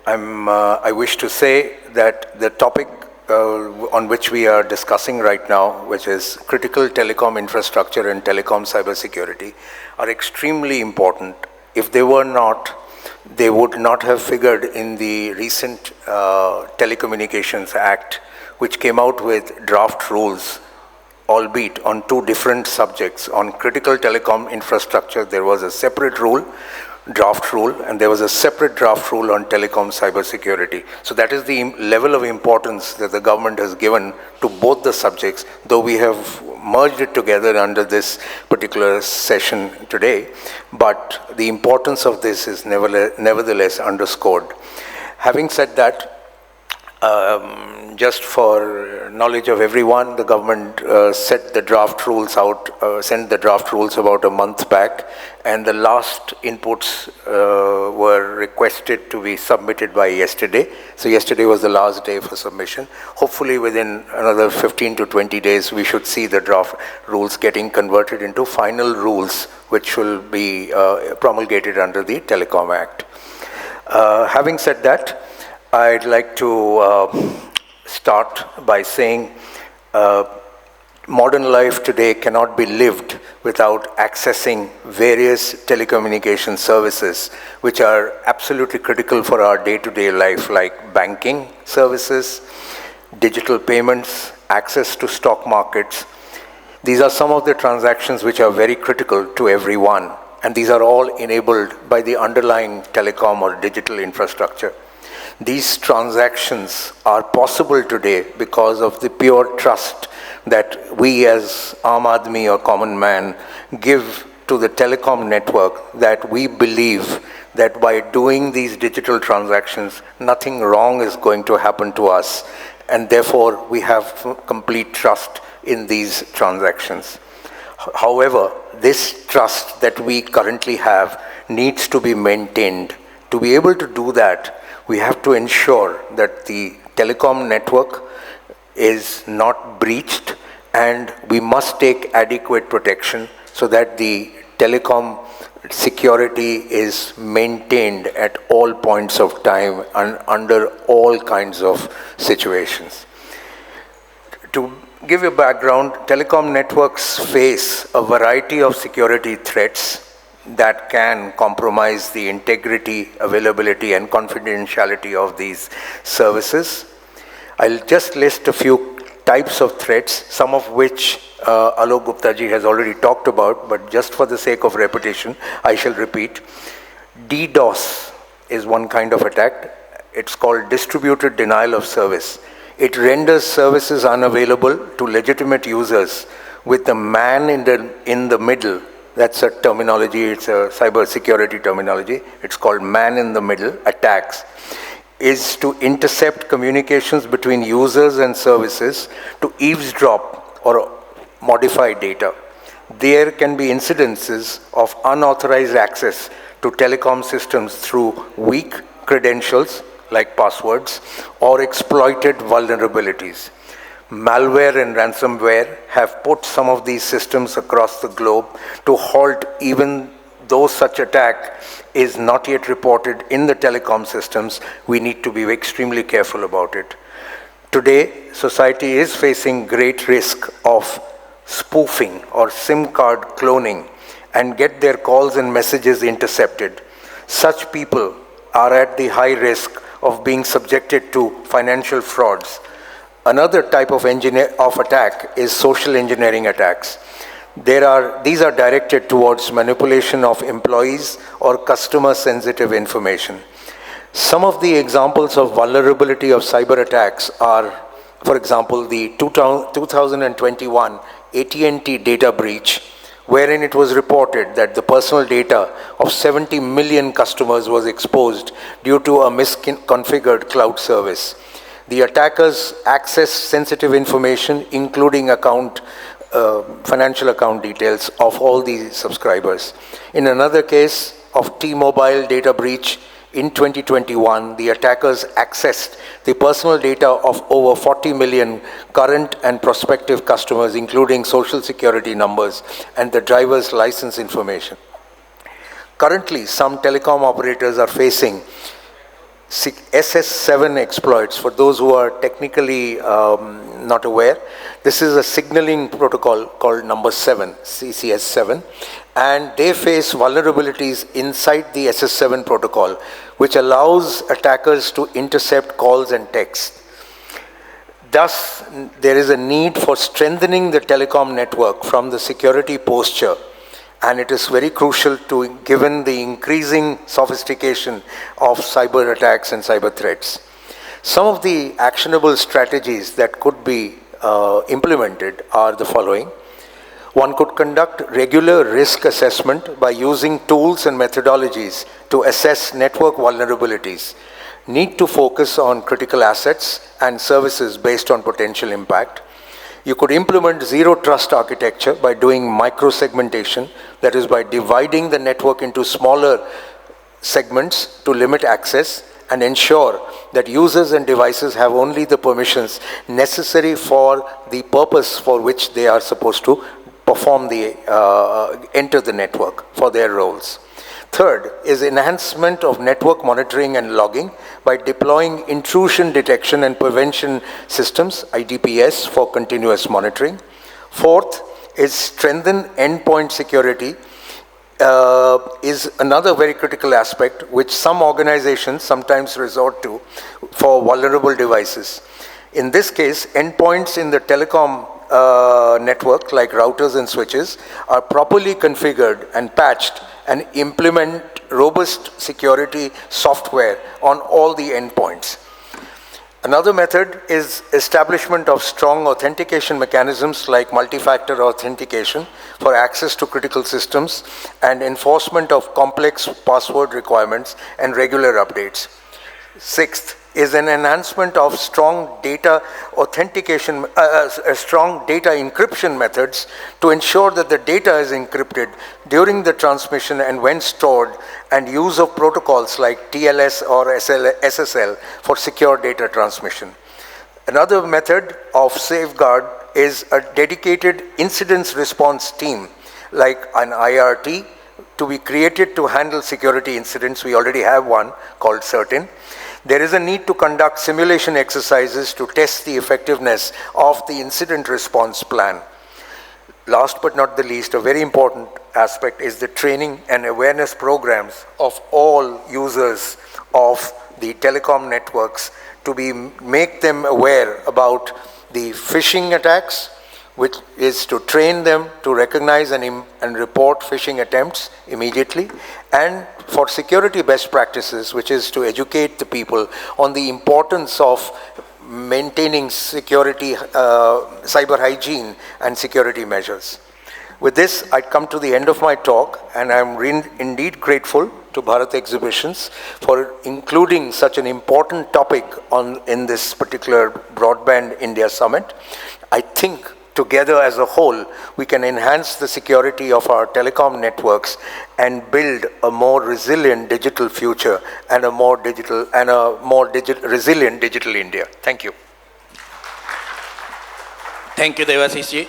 I wish to say that the topic on which we are discussing right now, which is critical telecom infrastructure and telecom cybersecurity, are extremely important. If they were not, they would not have figured in the recent Telecommunications Act, which came out with draft rules, albeit on two different subjects. On critical telecom infrastructure, there was a separate rule, draft rule, and there was a separate draft rule on telecom cybersecurity. So that is the level of importance that the government has given to both the subjects, though we have merged it together under this particular session today. But the importance of this is nevertheless underscored. Having said that, Just for knowledge of everyone, the government sent the draft rules about a month back, and the last inputs were requested to be submitted by yesterday. So yesterday was the last day for submission. Hopefully within another 15 to 20 days, we should see the draft rules getting converted into final rules, which will be promulgated under the Telecom Act. Having said that, I'd like to start by saying modern life today cannot be lived without accessing various telecommunication services which are absolutely critical for our day-to-day life, like banking services, digital payments, access to stock markets. These are some of the transactions which are very critical to everyone, and these are all enabled by the underlying telecom or digital infrastructure. These transactions are possible today because of the pure trust that we as Aam Aadmi or common man give to the telecom network, that we believe that by doing these digital transactions, nothing wrong is going to happen to us, and therefore we have complete trust in these transactions. However, this trust that we currently have needs to be maintained. To be able to do that, we have to ensure that the telecom network is not breached, and we must take adequate protection so that the telecom security is maintained at all points of time and under all kinds of situations. To give you background, telecom networks face a variety of security threats that can compromise the integrity, availability, and confidentiality of these services. I'll just list a few types of threats, some of which Alok Gupta ji has already talked about, but just for the sake of repetition, I shall repeat. DDoS is one kind of attack. It's called distributed denial of service. It renders services unavailable to legitimate users with a man in the middle. That's a terminology, it's a cyber security terminology. It's called man-in-the-middle attacks, is to intercept communications between users and services to eavesdrop or modify data. There can be incidences of unauthorized access to telecom systems through weak credentials, like passwords, or exploited vulnerabilities. Malware and ransomware have put some of these systems across the globe to halt, even though such attack is not yet reported in the telecom systems. We need to be extremely careful about it. Today, society is facing great risk of spoofing or SIM card cloning and get their calls and messages intercepted. Such people are at the high risk of being subjected to financial frauds. Another type of attack is social engineering attacks. These are directed towards manipulation of employees or customer-sensitive information. Some of the examples of vulnerability of cyber attacks are, for example, the 2021 AT&T data breach, wherein it was reported that the personal data of 70 million customers was exposed due to a misconfigured cloud service. The attackers accessed sensitive information, including financial account details of all the subscribers. In another case of T-Mobile data breach in 2021, the attackers accessed the personal data of over 40 million current and prospective customers, including social security numbers and the driver's license information. Currently, some telecom operators are facing SS7 exploits. For those who are technically not aware, this is a signaling protocol called number 7, CCS7, and they face vulnerabilities inside the SS7 protocol, which allows attackers to intercept calls and texts. Thus, there is a need for strengthening the telecom network from the security posture, and it is very crucial given the increasing sophistication of cyber attacks and cyber threats. Some of the actionable strategies that could be implemented are the following. One could conduct regular risk assessment by using tools and methodologies to assess network vulnerabilities. need to focus on critical assets and services based on potential impact. You could implement zero trust architecture by doing micro-segmentation, that is by dividing the network into smaller segments to limit access and ensure that users and devices have only the permissions necessary for the purpose for which they are supposed to perform enter the network for their roles. Third is enhancement of network monitoring and logging by deploying intrusion detection and prevention systems, IDPS, for continuous monitoring. Fourth is strengthen endpoint security, is another very critical aspect which some organizations sometimes resort to for vulnerable devices. In this case, endpoints in the telecom network, like routers and switches, are properly configured and patched and implement robust security software on all the endpoints. Another method is establishment of strong authentication mechanisms like multi-factor authentication for access to critical systems and enforcement of complex password requirements and regular updates. Sixth is an enhancement of strong data authentication, strong data encryption methods to ensure that the data is encrypted during the transmission and when stored, and use of protocols like TLS or SSL for secure data transmission. Another method of safeguard is a dedicated incident response team like an IRT to be created to handle security incidents. We already have one called CERTIN. There is a need to conduct simulation exercises to test the effectiveness of the incident response plan. Last but not the least, a very important aspect is the training and awareness programs of all users of the telecom networks to make them aware about the phishing attacks, which is to train them to recognize and report phishing attempts immediately, and for security best practices, which is to educate the people on the importance of maintaining security, cyber hygiene and security measures. With this, I come to the end of my talk, and I'm indeed grateful to Bharat Exhibitions for including such an important topic in this particular Broadband India Summit. I think together as a whole, we can enhance the security of our telecom networks and build a more resilient digital future and a more resilient digital India. Thank you. Thank you, Devashish ji.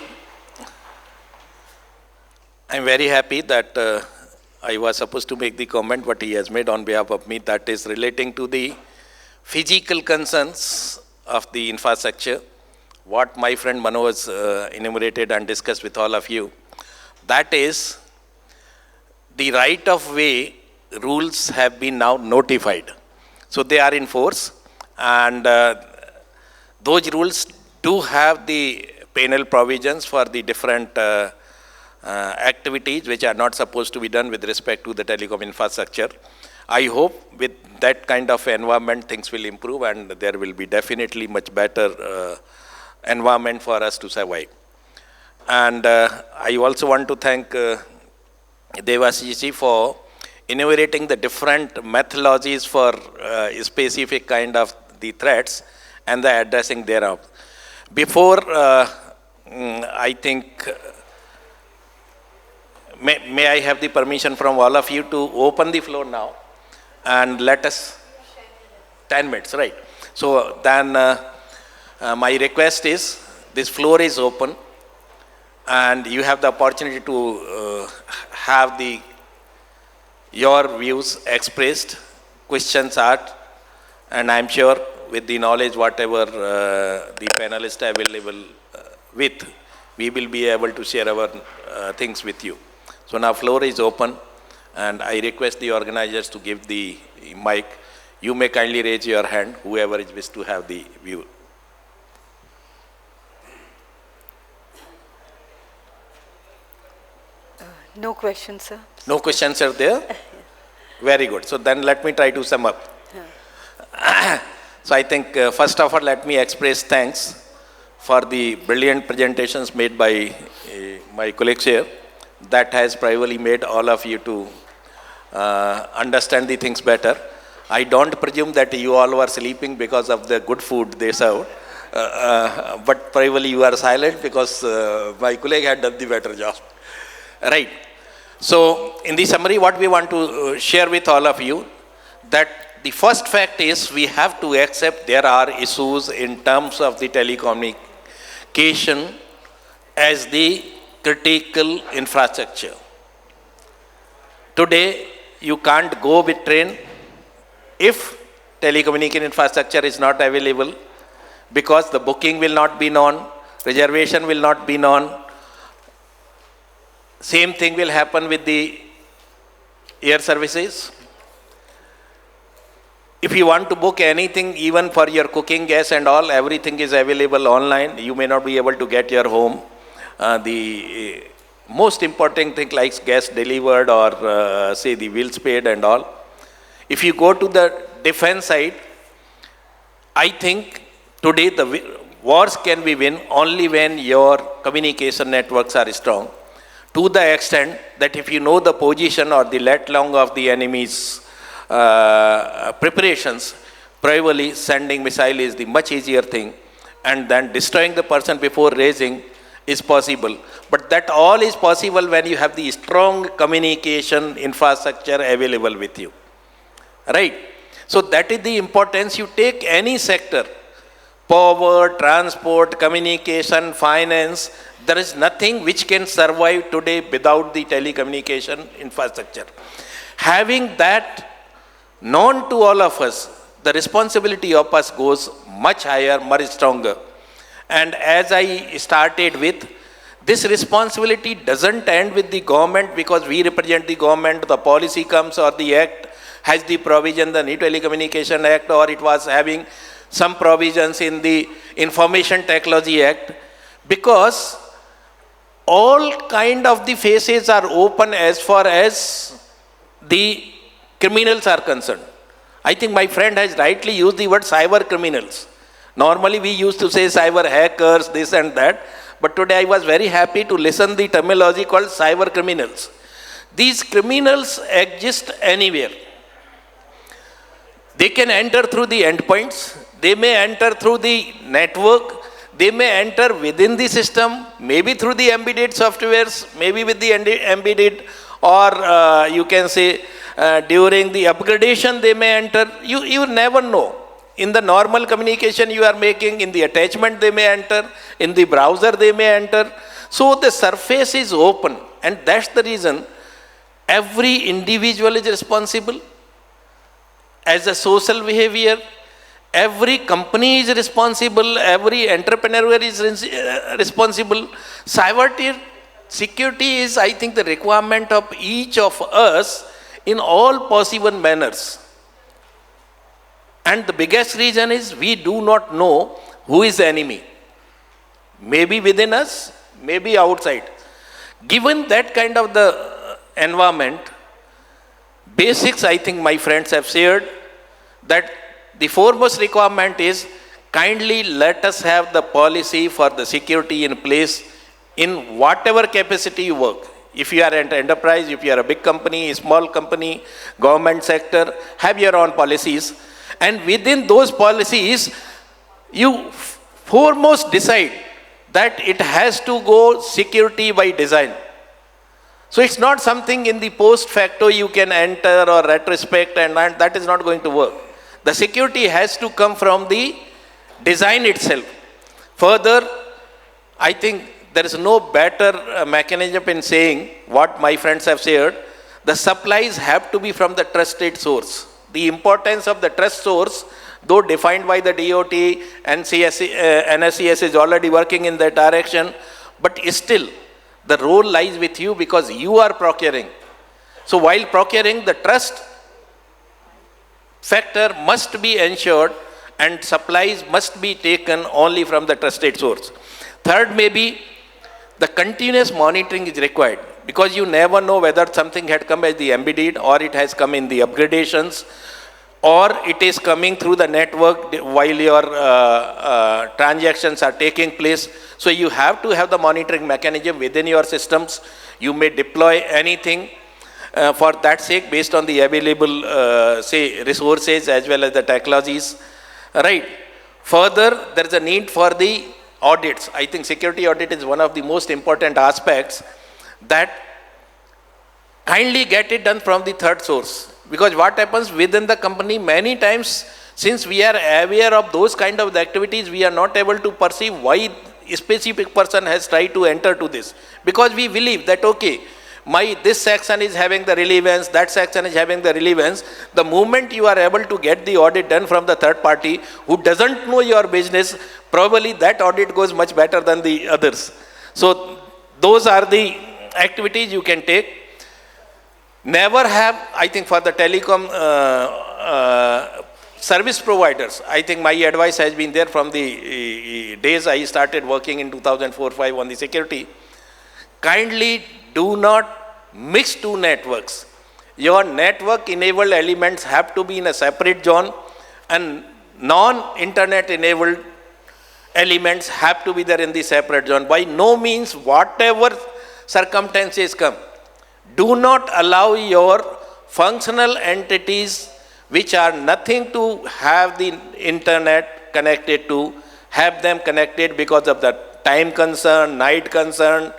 I'm very happy that I was supposed to make the comment what he has made on behalf of me, that is relating to the physical concerns of the infrastructure. What my friend Mano has enumerated and discussed with all of you, that is the right of way rules have been now notified. So they are in force, and those rules do have the penal provisions for the different activities which are not supposed to be done with respect to the telecom infrastructure. I hope with that kind of environment things will improve, and there will be definitely much better environment for us to survive. And I also want to thank Devashish ji for enumerating the different methodologies for specific kind of the threats and the addressing thereof. Before, I think, may I have the permission from all of you to open the floor now and let us, 10 minutes, right? So then my request is, this floor is open and you have the opportunity to have your views expressed, questions asked, and I'm sure with the knowledge whatever the panelists are available with, we will be able to share our things with you. So now floor is open, and I request the organizers to give the mic. You may kindly raise your hand, whoever is wish to have the view. No questions, sir. No questions are there? Very good. So then let me try to sum up. So I think first of all, let me express thanks for the brilliant presentations made by my colleagues here. That has probably made all of you to understand the things better. I don't presume that you all were sleeping because of the good food they served. But probably you are silent because my colleague had done the better job. Right. So, in the summary, what we want to share with all of you, that the first fact is we have to accept there are issues in terms of the telecommunication as the critical infrastructure. Today, you can't go with train if telecommunication infrastructure is not available, because the booking will not be known, reservation will not be known. Same thing will happen with the air services. If you want to book anything, even for your cooking gas and all, everything is available online. You may not be able to get your home. The most important thing like gas delivered or say the bills paid and all. If you go to the defense side, I think today the wars can be won only when your communication networks are strong. To the extent that if you know the position or the lat long of the enemy's preparations, probably sending missile is the much easier thing, and then destroying the person before raising is possible. But that all is possible when you have the strong communication infrastructure available with you. Right? So that is the importance. You take any sector, power, transport, communication, finance, there is nothing which can survive today without the telecommunication infrastructure. Having that known to all of us, the responsibility of us goes much higher, much stronger. And as I started with, this responsibility doesn't end with the government because we represent the government, the policy comes or the act has the provision, the New Telecommunication Act, or it was having some provisions in the Information Technology Act, because all kind of the faces are open as far as the criminals are concerned. I think my friend has rightly used the word cyber criminals. Normally we used to say cyber hackers, this and that, but today I was very happy to listen the terminology called cyber criminals. These criminals exist anywhere. They can enter through the endpoints, they may enter through the network, they may enter within the system, maybe through the embedded softwares, maybe with the embedded, or you can say during the upgradation they may enter. You never know. In the normal communication you are making, in the attachment they may enter, in the browser they may enter. So the surface is open, and that's the reason every individual is responsible as a social behavior. Every company is responsible, every entrepreneur is responsible. Cyber security is, I think, the requirement of each of us in all possible manners. And the biggest reason is we do not know who is the enemy. Maybe within us, maybe outside. Given that kind of the environment, basics I think my friends have shared, that the foremost requirement is kindly let us have the policy for the security in place in whatever capacity you work. If you are an enterprise, if you are a big company, a small company, government sector, have your own policies. And within those policies, you foremost decide that it has to go security by design. So it's not something in the post facto you can enter or retrospect, and that is not going to work. The security has to come from the design itself. Further, I think there is no better mechanism in saying what my friends have shared. The supplies have to be from the trusted source. The importance of the trust source, though defined by the DOT, NSCS is already working in that direction, but still the role lies with you because you are procuring. So while procuring, the trust factor must be ensured and supplies must be taken only from the trusted source. Third, maybe the continuous monitoring is required because you never know whether something had come as the embedded or it has come in the upgradations or it is coming through the network while your transactions are taking place. So you have to have the monitoring mechanism within your systems. You may deploy anything. for that sake, based on the available, say, resources as well as the technologies, right? Further, there is a need for the audits. I think security audit is one of the most important aspects, that kindly get it done from the third source. Because what happens within the company, many times, since we are aware of those kind of activities, we are not able to perceive why a specific person has tried to enter to this. Because we believe that, okay, this section is having the relevance, that section is having the relevance. The moment you are able to get the audit done from the third party who doesn't know your business, probably that audit goes much better than the others. So those are the activities you can take. Never have, I think for the telecom service providers, I think my advice has been there from the days I started working in 2004-05 on the security. Kindly do not mix two networks. Your network enabled elements have to be in a separate zone, and non-internet enabled elements have to be there in the separate zone. By no means, whatever circumstances come, do not allow your functional entities which are nothing to have the internet connected to, have them connected because of the time concern, night concern,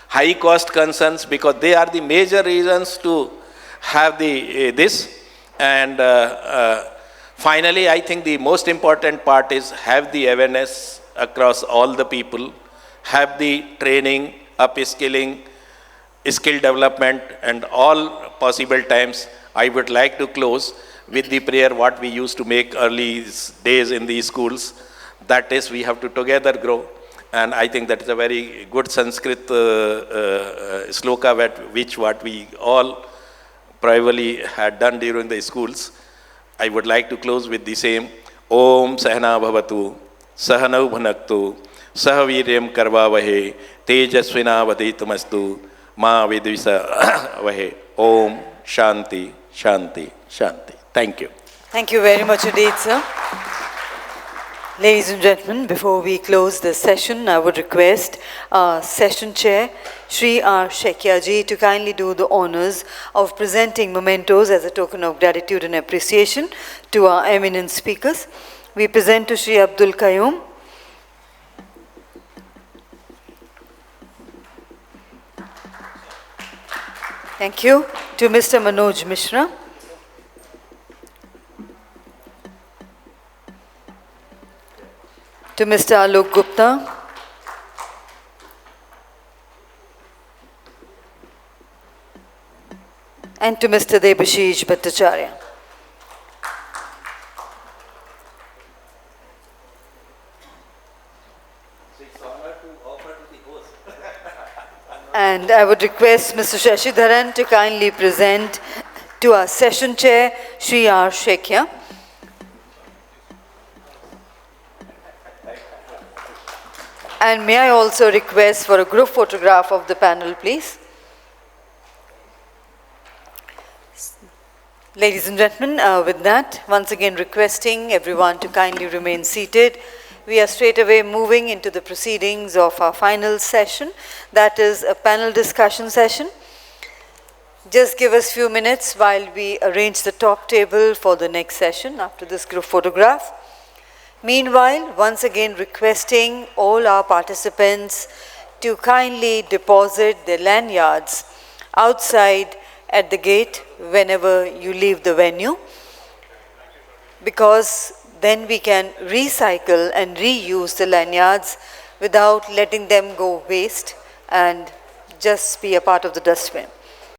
high cost concerns, because they are the major reasons to have this. And finally, I think the most important part is have the awareness across all the people, have the training, upskilling, skill development, and all possible times. I would like to close with the prayer what we used to make early days in the schools. That is, we have to together grow. And I think that is a very good Sanskrit sloka which what we all probably had done during the schools. I would like to close with the same. Om Sahana Bhavatu, Sahanau Bhanaktu, Sahaviryam Karvavahe, Tejasvina Vaditamastu, Ma Vidvisa Vahe. Om Shanti, Shanti, Shanti. Thank you. Thank you very much indeed, sir. Ladies and gentlemen, before we close this session, I would request Session Chair, Shri R. Shekhya ji, to kindly do the honors of presenting mementos as a token of gratitude and appreciation to our eminent speakers. We present to Shri Abdul Qayyum. Thank you. To Mr. Manoj Mishra. To Mr. Alok Gupta. And to Mr. Debashish Bhattacharya. And I would request Mr. Shashidharan to kindly present to our session chair, Shri R. Shekhya. And may I also request for a group photograph of the panel, please. Ladies and gentlemen, with that, once again requesting everyone to kindly remain seated. We are straight away moving into the proceedings of our final session, that is a panel discussion session. Just give us a few minutes while we arrange the top table for the next session after this group photograph. Meanwhile, once again requesting all our participants to kindly deposit their lanyards outside at the gate whenever you leave the venue, because then we can recycle and reuse the lanyards without letting them go waste and just be a part of the dustbin.